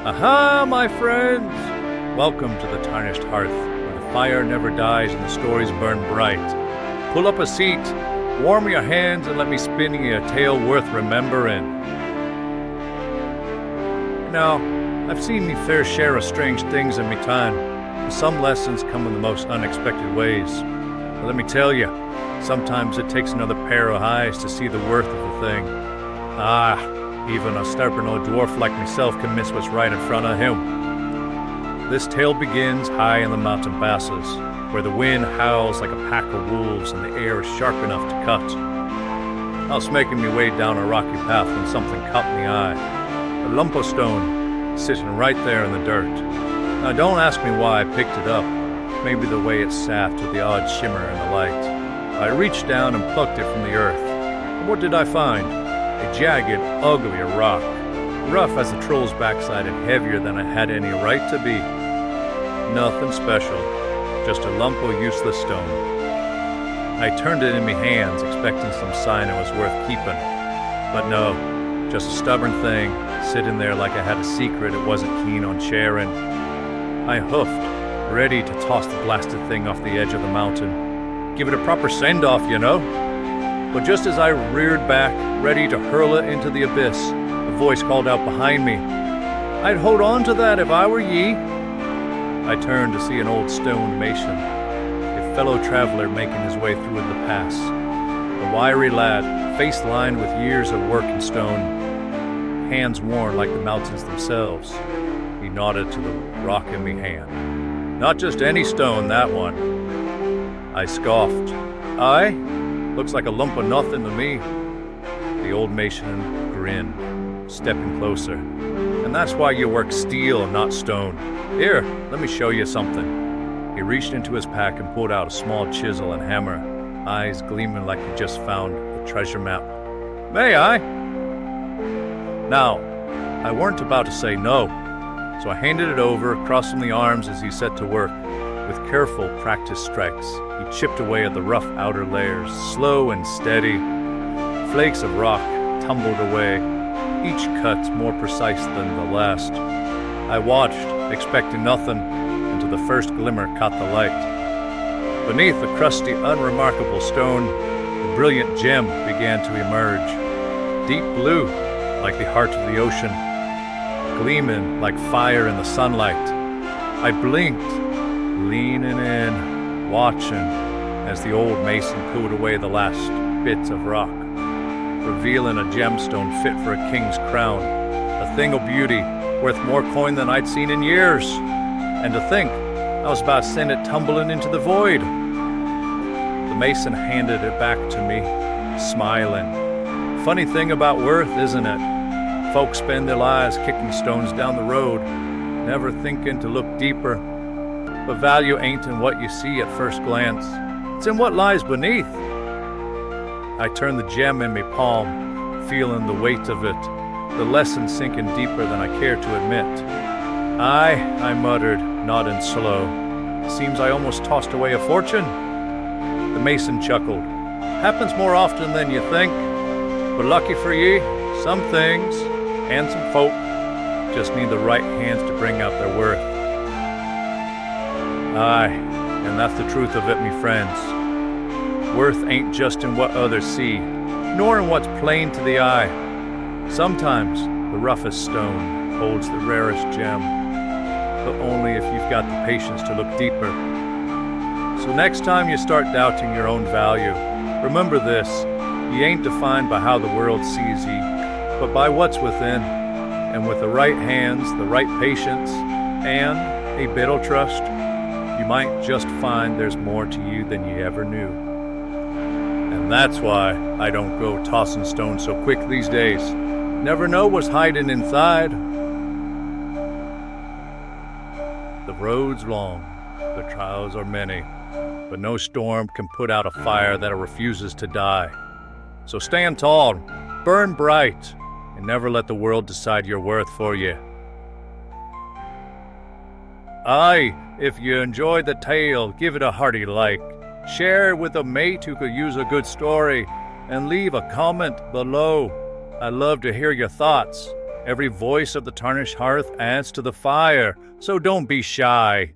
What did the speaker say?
Aha, my friends! Welcome to the Tarnished Hearth, where the fire never dies and the stories burn bright. Pull up a seat, warm your hands, and let me spin you a tale worth remembering. Now, I've seen me fair share of strange things in me time, and some lessons come in the most unexpected ways. But let me tell you, sometimes it takes another pair of eyes to see the worth of the thing. Even a stubborn old dwarf like myself can miss what's right in front of him. This tale begins high in the mountain passes, where the wind howls like a pack of wolves and the air is sharp enough to cut. I was making my way down a rocky path when something caught my eye. A lump of stone sitting right there in the dirt. Now don't ask me why I picked it up. Maybe the way it sat with the odd shimmer in the light. I reached down and plucked it from the earth. And what did I find? A jagged, ugly rock, rough as a troll's backside and heavier than I had any right to be. Nothing special, just a lump of useless stone. I turned it in my hands, expecting some sign it was worth keeping. But no, just a stubborn thing, sitting there like I had a secret it wasn't keen on sharing. I hoofed, ready to toss the blasted thing off the edge of the mountain. Give it a proper send-off, you know? But just as I reared back, ready to hurl it into the abyss, a voice called out behind me, "I'd hold on to that if I were ye." I turned to see an old stone mason, a fellow traveler making his way through the pass. A wiry lad, face lined with years of work in stone, hands worn like the mountains themselves. He nodded to the rock in me hand. "Not just any stone, that one." I scoffed. "Aye? Looks like a lump of nothing to me." The old mason grinned, stepping closer. "And that's why you work steel and not stone. Here, let me show you something." He reached into his pack and pulled out a small chisel and hammer, eyes gleaming like he just found a treasure map. "May I?" Now, I weren't about to say no, so I handed it over, crossing the arms as he set to work. With careful, practiced strikes, he chipped away at the rough outer layers, slow and steady. Flakes of rock tumbled away, each cut more precise than the last. I watched, expecting nothing, until the first glimmer caught the light. Beneath the crusty, unremarkable stone, a brilliant gem began to emerge. Deep blue, like the heart of the ocean, gleaming like fire in the sunlight. I blinked, leaning in, watching as the old mason pulled away the last bits of rock, revealing a gemstone fit for a king's crown, a thing of beauty worth more coin than I'd seen in years. And to think, I was about to send it tumbling into the void. The mason handed it back to me, smiling. Funny thing about worth, isn't it? Folks spend their lives kicking stones down the road, never thinking to look deeper. But value ain't in what you see at first glance. It's in what lies beneath. I turned the gem in my palm, feeling the weight of it, the lesson sinking deeper than I cared to admit. "Aye," I muttered, nodding slow. "Seems I almost tossed away a fortune." The mason chuckled. "Happens more often than you think. But lucky for ye, some things, and some folk, just need the right hands to bring out their worth." Aye, and that's the truth of it, me friends. Worth ain't just in what others see, nor in what's plain to the eye. Sometimes the roughest stone holds the rarest gem, but only if you've got the patience to look deeper. So next time you start doubting your own value, remember this: ye ain't defined by how the world sees ye, but by what's within. And with the right hands, the right patience, and a bit of trust, you might just find there's more to you than you ever knew. And that's why I don't go tossing stones so quick these days. Never know what's hiding inside. The road's long, the trials are many, but no storm can put out a fire that refuses to die. So stand tall, burn bright, and never let the world decide your worth for you. Aye, if you enjoyed the tale, give it a hearty like. Share it with a mate who could use a good story, and leave a comment below. I'd love to hear your thoughts. Every voice of the Tarnished Hearth adds to the fire, so don't be shy.